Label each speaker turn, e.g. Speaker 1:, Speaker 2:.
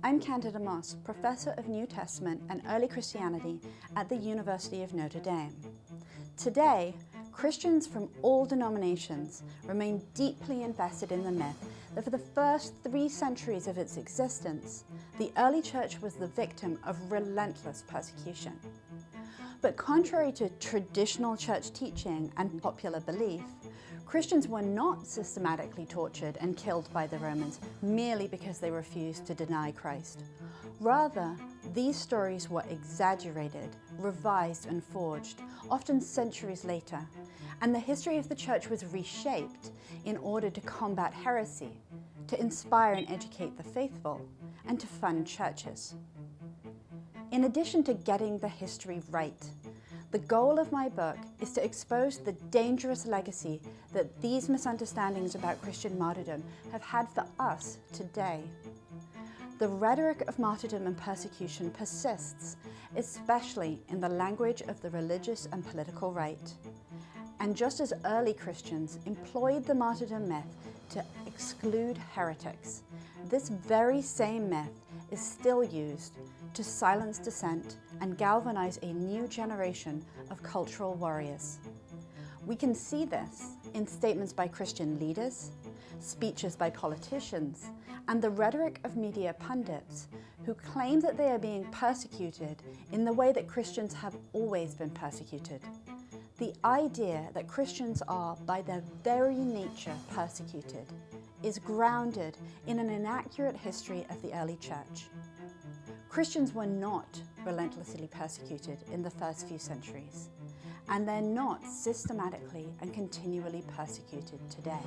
Speaker 1: I'm Candida Moss, Professor of New Testament and Early Christianity at the University of Notre Dame. Today, Christians from all denominations remain deeply invested in the myth that for the first 3 centuries of its existence, the early church was the victim of relentless persecution. But contrary to traditional church teaching and popular belief, Christians were not systematically tortured and killed by the Romans merely because they refused to deny Christ. Rather, these stories were exaggerated, revised and forged, often centuries later, and the history of the church was reshaped in order to combat heresy, to inspire and educate the faithful, and to fund churches. In addition to getting the history right, the goal of my book is to expose the dangerous legacy that these misunderstandings about Christian martyrdom have had for us today. The rhetoric of martyrdom and persecution persists, especially in the language of the religious and political right. And just as early Christians employed the martyrdom myth to exclude heretics, this very same myth is still used to silence dissent and galvanize a new generation of cultural warriors. We can see this in statements by Christian leaders, speeches by politicians, and the rhetoric of media pundits who claim that they are being persecuted in the way that Christians have always been persecuted. The idea that Christians are, by their very nature, persecuted is grounded in an inaccurate history of the early church. Christians were not relentlessly persecuted in the first few centuries, and they're not systematically and continually persecuted today.